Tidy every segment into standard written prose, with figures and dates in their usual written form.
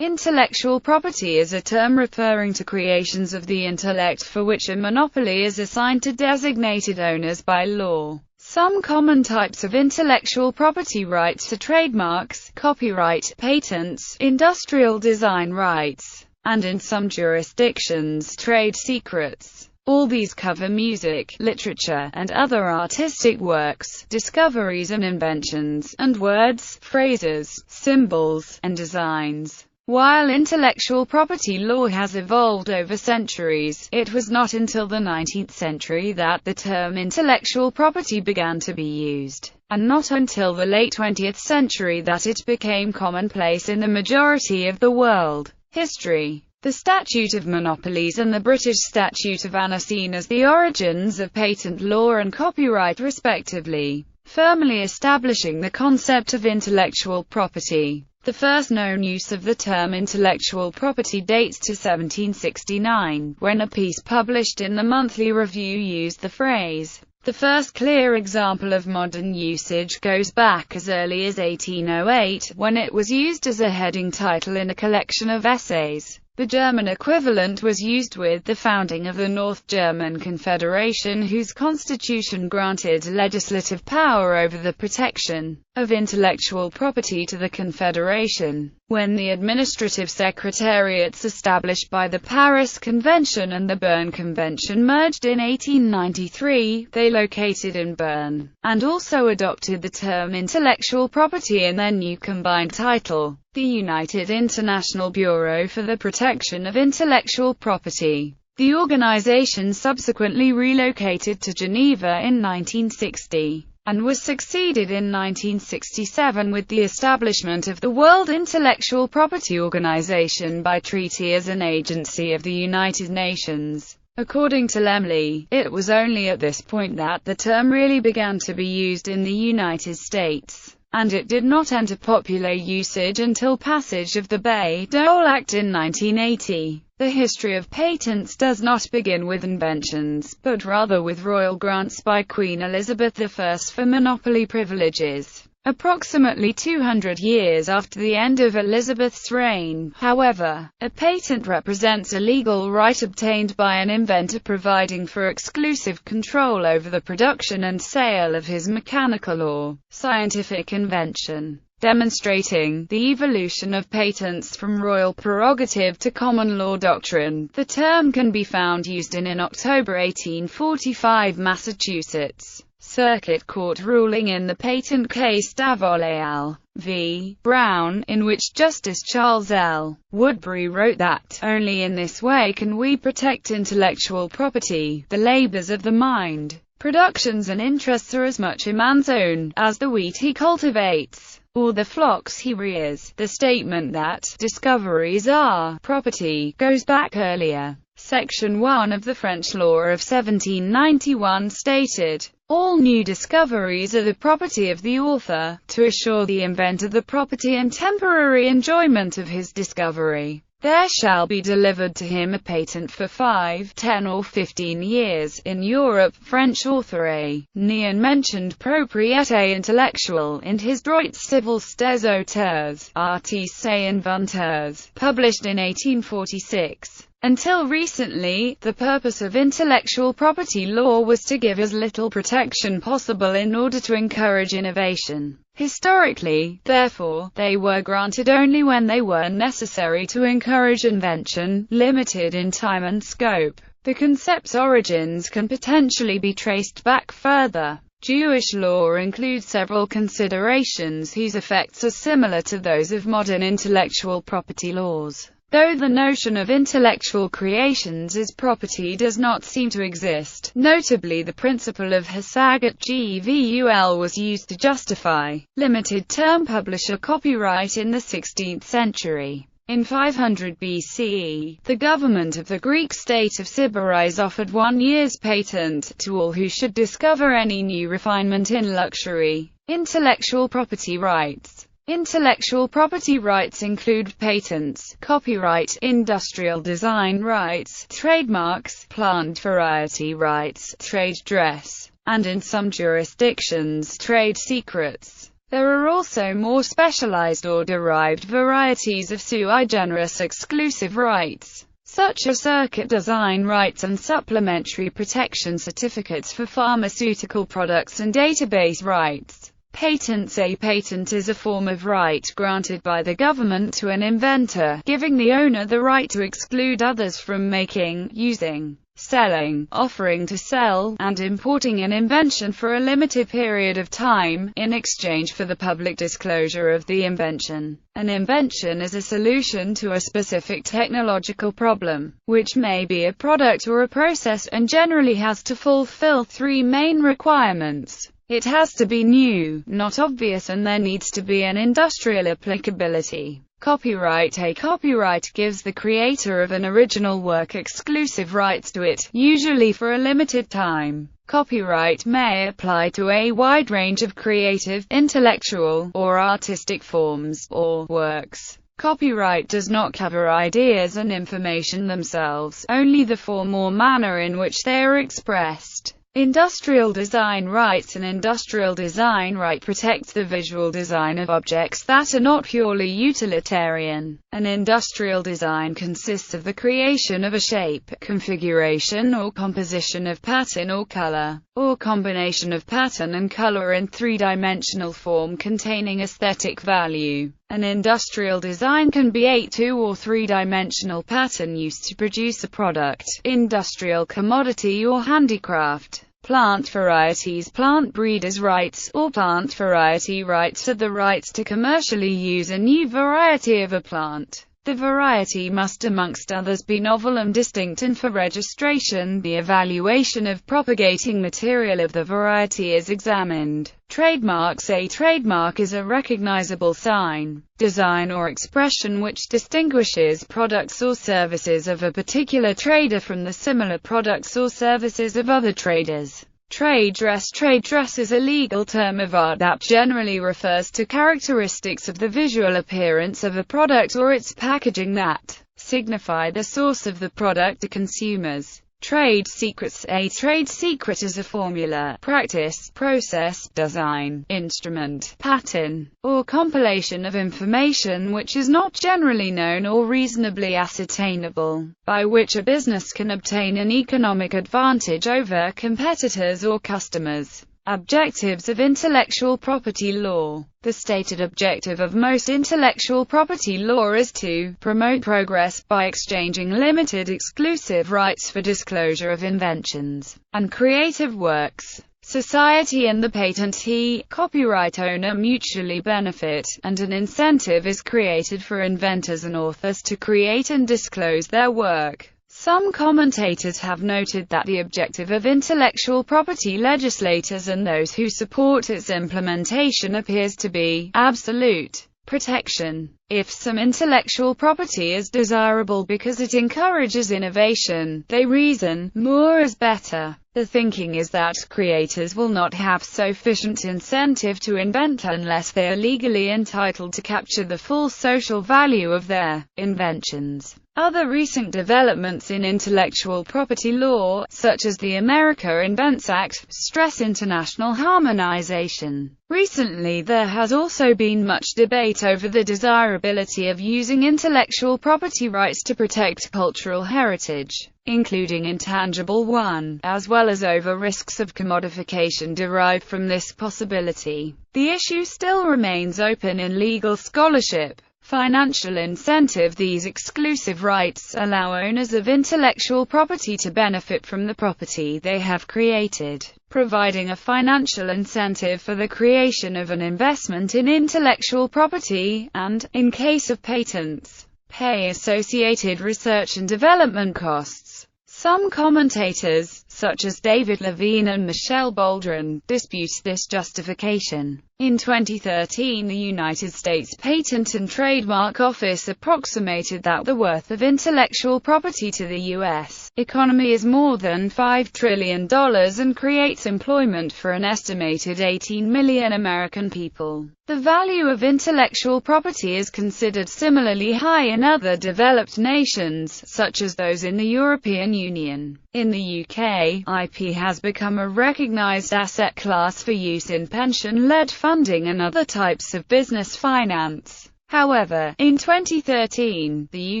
Intellectual property is a term referring to creations of the intellect for which a monopoly is assigned to designated owners by law. Some common types of intellectual property rights are trademarks, copyright, patents, industrial design rights, and in some jurisdictions, trade secrets. All these cover music, literature, and other artistic works, discoveries and inventions, and words, phrases, symbols, and designs. While intellectual property law has evolved over centuries, it was not until the 19th century that the term intellectual property began to be used, and not until the late 20th century that it became commonplace in the majority of the world. History. The Statute of Monopolies and the British Statute of Anne are seen as the origins of patent law and copyright respectively, firmly establishing the concept of intellectual property. The first known use of the term intellectual property dates to 1769, when a piece published in the Monthly Review used the phrase. The first clear example of modern usage goes back as early as 1808, when it was used as a heading title in a collection of essays. The German equivalent was used with the founding of the North German Confederation, whose constitution granted legislative power over the protection of intellectual property to the Confederation. When the administrative secretariats established by the Paris Convention and the Berne Convention merged in 1893, they located in Berne, and also adopted the term intellectual property in their new combined title, the United International Bureau for the Protection of Intellectual Property. The organization subsequently relocated to Geneva in 1960, and was succeeded in 1967 with the establishment of the World Intellectual Property Organization by treaty as an agency of the United Nations. According to Lemley, it was only at this point that the term really began to be used in the United States, and it did not enter popular usage until passage of the Bayh-Dole Act in 1980. The history of patents does not begin with inventions, but rather with royal grants by Queen Elizabeth I for monopoly privileges. Approximately 200 years after the end of Elizabeth's reign, however, a patent represents a legal right obtained by an inventor providing for exclusive control over the production and sale of his mechanical or scientific invention, demonstrating the evolution of patents from royal prerogative to common law doctrine. The term can be found used in an October 1845 Massachusetts Circuit Court ruling in the patent case Davole v. Brown, in which Justice Charles L. Woodbury wrote that, "Only in this way can we protect intellectual property. The labors of the mind, productions and interests are as much a man's own as the wheat he cultivates, or the flocks he rears." The statement that discoveries are property goes back earlier. Section 1 of the French law of 1791 stated, "All new discoveries are the property of the author, to assure the inventor the property and temporary enjoyment of his discovery. There shall be delivered to him a patent for 5, 10 or 15 years. In Europe, French author A. Neon mentioned propriété intellectuelle in his Droits civils des auteurs, artistes et inventeurs, published in 1846. Until recently, the purpose of intellectual property law was to give as little protection possible in order to encourage innovation. Historically, therefore, they were granted only when they were necessary to encourage invention, limited in time and scope. The concept's origins can potentially be traced back further. Jewish law includes several considerations whose effects are similar to those of modern intellectual property laws. Though the notion of intellectual creations as property does not seem to exist, notably the principle of Hasagat Gvul was used to justify limited-term publisher copyright in the 16th century. In 500 BCE, the government of the Greek state of Sybaris offered 1 year's patent to all who should discover any new refinement in luxury intellectual property rights. Intellectual property rights include patents, copyright, industrial design rights, trademarks, plant variety rights, trade dress, and in some jurisdictions, trade secrets. There are also more specialized or derived varieties of sui generis exclusive rights, such as circuit design rights and supplementary protection certificates for pharmaceutical products and database rights. Patents. A patent is a form of right granted by the government to an inventor, giving the owner the right to exclude others from making, using, selling, offering to sell, and importing an invention for a limited period of time, in exchange for the public disclosure of the invention. An invention is a solution to a specific technological problem, which may be a product or a process, and generally has to fulfill three main requirements. It has to be new, not obvious, and there needs to be an industrial applicability. Copyright. A copyright gives the creator of an original work exclusive rights to it, usually for a limited time. Copyright may apply to a wide range of creative, intellectual, or artistic forms, or works. Copyright does not cover ideas and information themselves, only the form or manner in which they are expressed. Industrial design rights. An industrial design right protects the visual design of objects that are not purely utilitarian. An industrial design consists of the creation of a shape, configuration or composition of pattern or color, or combination of pattern and color in three-dimensional form containing aesthetic value. An industrial design can be a two- or three-dimensional pattern used to produce a product, industrial commodity or handicraft. Plant varieties. Plant breeders' rights, or plant variety rights, are the rights to commercially use a new variety of a plant. The variety must, amongst others, be novel and distinct, and for registration, the evaluation of propagating material of the variety is examined. Trademarks. A trademark is a recognizable sign, design or expression which distinguishes products or services of a particular trader from the similar products or services of other traders. Trade dress. Trade dress is a legal term of art that generally refers to characteristics of the visual appearance of a product or its packaging that signify the source of the product to consumers. Trade secrets. A trade secret is a formula, practice, process, design, instrument, pattern, or compilation of information which is not generally known or reasonably ascertainable, by which a business can obtain an economic advantage over competitors or customers. Objectives of intellectual property law. The stated objective of most intellectual property law is to promote progress by exchanging limited exclusive rights for disclosure of inventions and creative works. Society and the patentee, copyright owner mutually benefit, and an incentive is created for inventors and authors to create and disclose their work. Some commentators have noted that the objective of intellectual property legislators and those who support its implementation appears to be absolute protection. If some intellectual property is desirable because it encourages innovation, they reason, more is better. The thinking is that creators will not have sufficient incentive to invent unless they are legally entitled to capture the full social value of their inventions. Other recent developments in intellectual property law, such as the America Invents Act, stress international harmonization. Recently there has also been much debate over the desirability of using intellectual property rights to protect cultural heritage, including intangible one, as well as over risks of commodification derived from this possibility. The issue still remains open in legal scholarship. Financial incentive. These exclusive rights allow owners of intellectual property to benefit from the property they have created, providing a financial incentive for the creation of an investment in intellectual property, and, in case of patents, pay associated research and development costs. Some commentators, such as David Levine and Michelle Boldrin, dispute this justification. In 2013, the United States Patent and Trademark Office approximated that the worth of intellectual property to the U.S. economy is more than $5 trillion and creates employment for an estimated 18 million American people. The value of intellectual property is considered similarly high in other developed nations, such as those in the European Union. In the UK, IP has become a recognized asset class for use in pension-led funds funding and other types of business finance. However, in 2013, the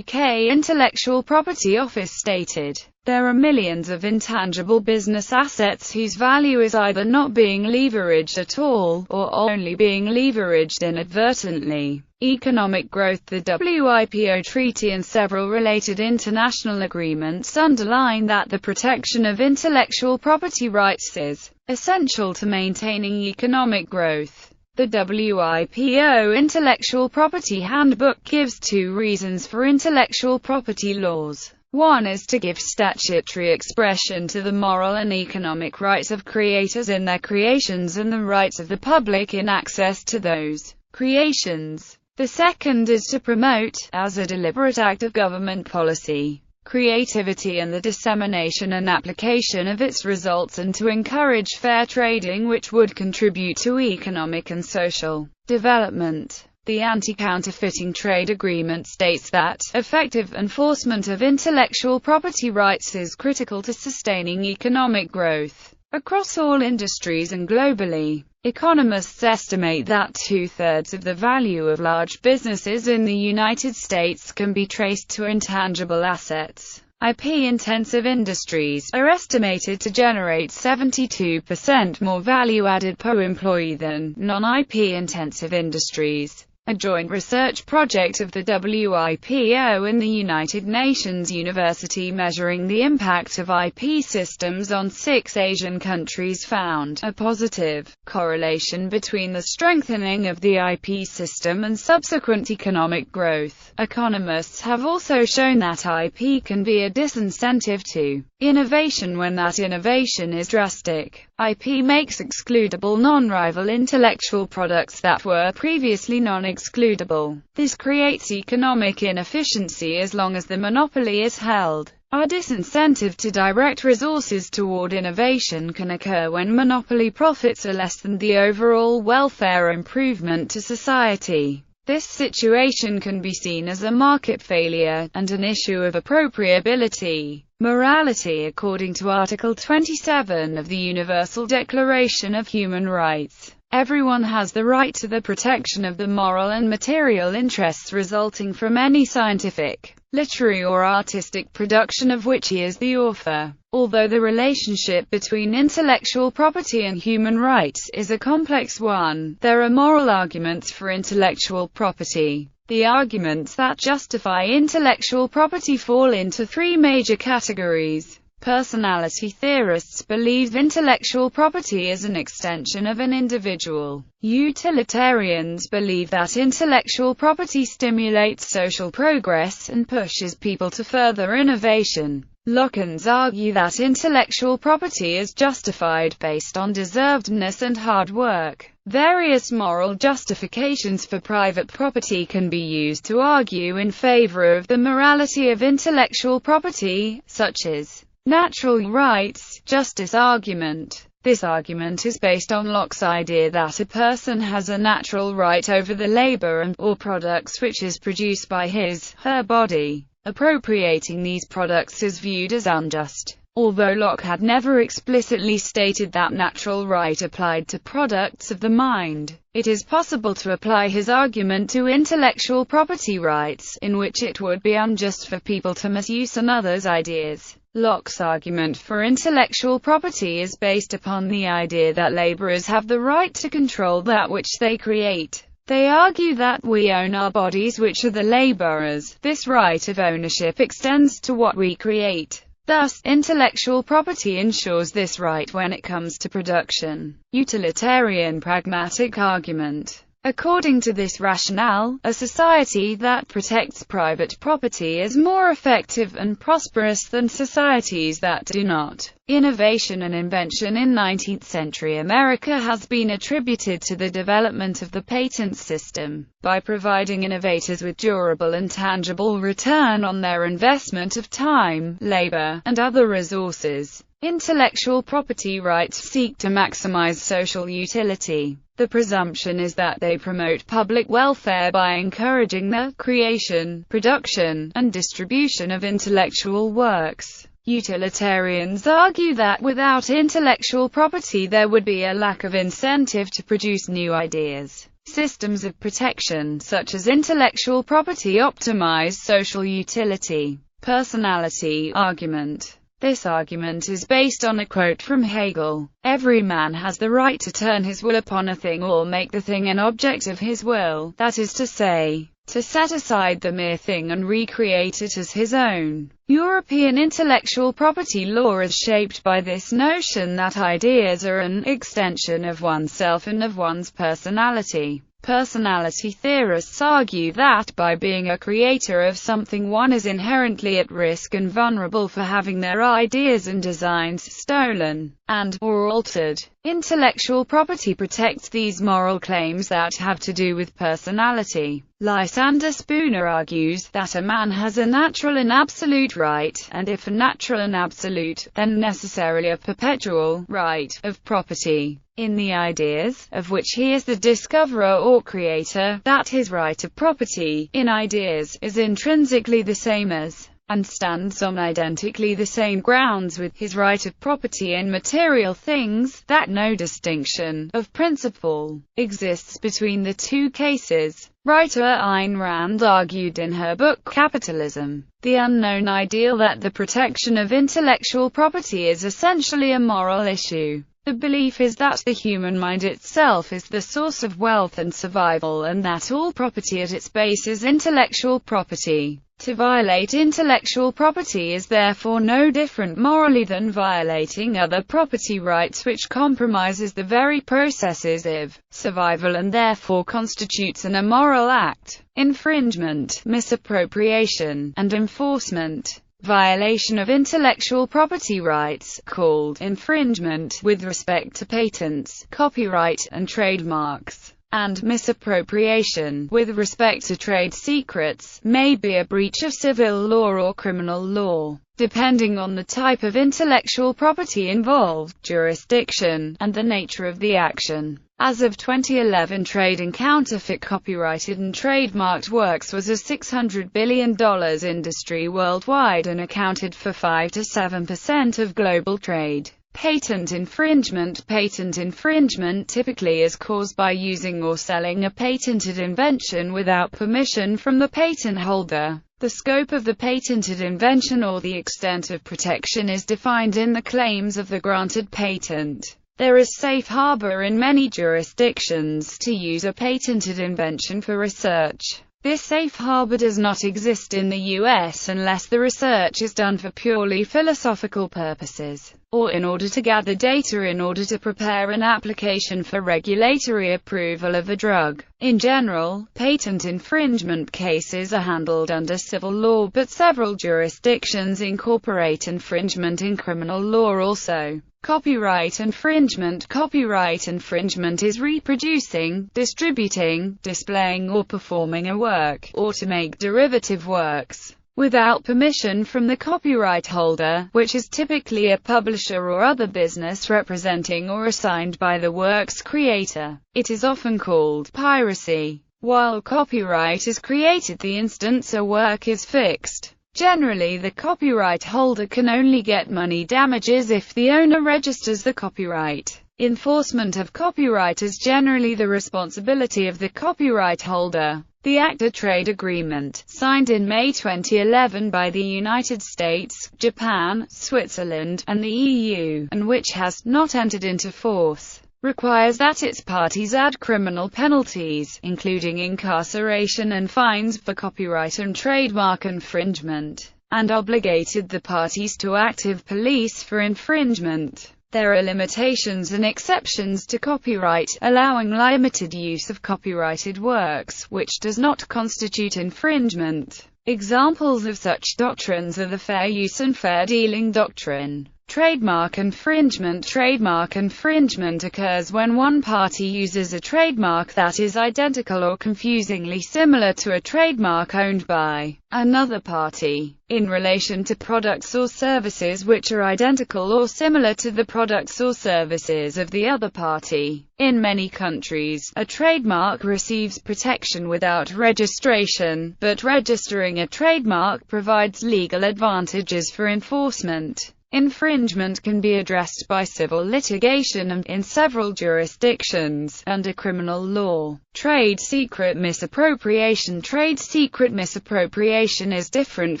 UK Intellectual Property Office stated, "There are millions of intangible business assets whose value is either not being leveraged at all, or only being leveraged inadvertently." Economic growth. The WIPO Treaty and several related international agreements underline that the protection of intellectual property rights is essential to maintaining economic growth. The WIPO Intellectual Property Handbook gives 2 reasons for intellectual property laws. One is to give statutory expression to the moral and economic rights of creators in their creations and the rights of the public in access to those creations. The second is to promote, as a deliberate act of government policy, creativity and the dissemination and application of its results, and to encourage fair trading which would contribute to economic and social development. The Anti-Counterfeiting Trade Agreement states that effective enforcement of intellectual property rights is critical to sustaining economic growth across all industries and globally. Economists estimate that 2/3 of the value of large businesses in the United States can be traced to intangible assets. IP-intensive industries are estimated to generate 72% more value added per employee than non-IP-intensive industries. A joint research project of the WIPO and the United Nations University measuring the impact of IP systems on 6 Asian countries found a positive correlation between the strengthening of the IP system and subsequent economic growth. Economists have also shown that IP can be a disincentive to innovation when that innovation is drastic. IP makes excludable non-rival intellectual products that were previously non-excludable. This creates economic inefficiency as long as the monopoly is held. A disincentive to direct resources toward innovation can occur when monopoly profits are less than the overall welfare improvement to society. This situation can be seen as a market failure, and an issue of appropriability. Morality. According to Article 27 of the Universal Declaration of Human Rights, everyone has the right to the protection of the moral and material interests resulting from any scientific, literary or artistic production of which he is the author. Although the relationship between intellectual property and human rights is a complex one, there are moral arguments for intellectual property. The arguments that justify intellectual property fall into 3 major categories. Personality theorists believe intellectual property is an extension of an individual. Utilitarians believe that intellectual property stimulates social progress and pushes people to further innovation. Lockeans argue that intellectual property is justified based on deservedness and hard work. Various moral justifications for private property can be used to argue in favor of the morality of intellectual property, such as natural rights, justice argument. This argument is based on Locke's idea that a person has a natural right over the labor and or products which is produced by his/her body. Appropriating these products is viewed as unjust. Although Locke had never explicitly stated that natural right applied to products of the mind, it is possible to apply his argument to intellectual property rights, in which it would be unjust for people to misuse another's ideas. Locke's argument for intellectual property is based upon the idea that laborers have the right to control that which they create. They argue that we own our bodies, which are the laborers. This right of ownership extends to what we create. Thus, intellectual property ensures this right when it comes to production. Utilitarian pragmatic argument. According to this rationale, a society that protects private property is more effective and prosperous than societies that do not. Innovation and invention in 19th century America has been attributed to the development of the patent system. By providing innovators with durable and tangible return on their investment of time, labor, and other resources, intellectual property rights seek to maximize social utility. The presumption is that they promote public welfare by encouraging the creation, production, and distribution of intellectual works. Utilitarians argue that without intellectual property there would be a lack of incentive to produce new ideas. Systems of protection, such as intellectual property, optimize social utility. Personality argument. This argument is based on a quote from Hegel. Every man has the right to turn his will upon a thing or make the thing an object of his will, that is to say, to set aside the mere thing and recreate it as his own. European intellectual property law is shaped by this notion that ideas are an extension of oneself and of one's personality. Personality theorists argue that by being a creator of something one is inherently at risk and vulnerable for having their ideas and designs stolen and/or altered. Intellectual property protects these moral claims that have to do with personality. Lysander Spooner argues that a man has a natural and absolute right, and if a natural and absolute, then necessarily a perpetual, right, of property in the ideas, of which he is the discoverer or creator, that his right of property in ideas is intrinsically the same as, and stands on identically the same grounds with, his right of property in material things, that no distinction of principle exists between the two cases. Writer Ayn Rand argued in her book Capitalism, the Unknown Ideal, that the protection of intellectual property is essentially a moral issue. The belief is that the human mind itself is the source of wealth and survival, and that all property at its base is intellectual property. To violate intellectual property is therefore no different morally than violating other property rights, which compromises the very processes of survival and therefore constitutes an immoral act. Infringement, misappropriation, and enforcement. Violation of intellectual property rights, called infringement, with respect to patents, copyright, and trademarks, and misappropriation, with respect to trade secrets, may be a breach of civil law or criminal law, depending on the type of intellectual property involved, jurisdiction, and the nature of the action. As of 2011, trade in counterfeit copyrighted and trademarked works was a $600 billion industry worldwide and accounted for 5 to 7% of global trade. Patent infringement. Patent infringement typically is caused by using or selling a patented invention without permission from the patent holder. The scope of the patented invention or the extent of protection is defined in the claims of the granted patent. There is safe harbor in many jurisdictions to use a patented invention for research. This safe harbor does not exist in the US unless the research is done for purely philosophical purposes, or in order to gather data in order to prepare an application for regulatory approval of a drug. In general, patent infringement cases are handled under civil law, but several jurisdictions incorporate infringement in criminal law also. Copyright infringement. Copyright infringement is reproducing, distributing, displaying or performing a work, or to make derivative works, without permission from the copyright holder, which is typically a publisher or other business representing or assigned by the work's creator. It is often called piracy. While copyright is created the instant a work is fixed. Generally, the copyright holder can only get money damages if the owner registers the copyright. Enforcement of copyright is generally the responsibility of the copyright holder. The ACTA trade agreement, signed in May 2011 by the United States, Japan, Switzerland, and the EU, and which has not entered into force, requires that its parties add criminal penalties, including incarceration and fines for copyright and trademark infringement, and obligated the parties to active police for infringement. There are limitations and exceptions to copyright, allowing limited use of copyrighted works, which does not constitute infringement. Examples of such doctrines are the fair use and fair dealing doctrine. Trademark infringement. Trademark infringement occurs when one party uses a trademark that is identical or confusingly similar to a trademark owned by another party, in relation to products or services which are identical or similar to the products or services of the other party. In many countries, a trademark receives protection without registration, but registering a trademark provides legal advantages for enforcement. Infringement can be addressed by civil litigation and, in several jurisdictions, under criminal law. Trade secret misappropriation. Trade secret misappropriation is different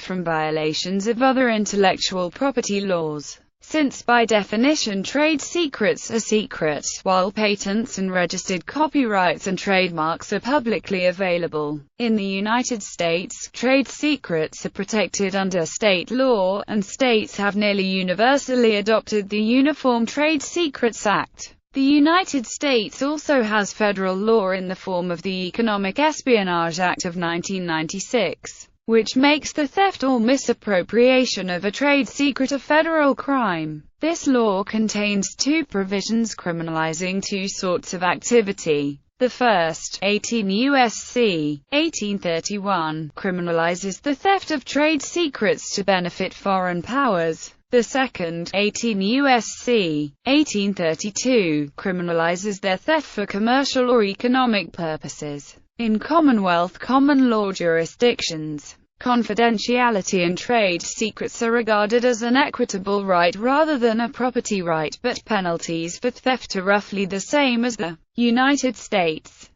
from violations of other intellectual property laws, since by definition trade secrets are secret, while patents and registered copyrights and trademarks are publicly available. In the United States, trade secrets are protected under state law, and states have nearly universally adopted the Uniform Trade Secrets Act. The United States also has federal law in the form of the Economic Espionage Act of 1996. Which makes the theft or misappropriation of a trade secret a federal crime. This law contains two provisions criminalizing two sorts of activity. The first, 18 U.S.C. 1831, criminalizes the theft of trade secrets to benefit foreign powers. The second, 18 U.S.C. 1832, criminalizes their theft for commercial or economic purposes. In Commonwealth common law jurisdictions, confidentiality and trade secrets are regarded as an equitable right rather than a property right, but penalties for theft are roughly the same as the United States.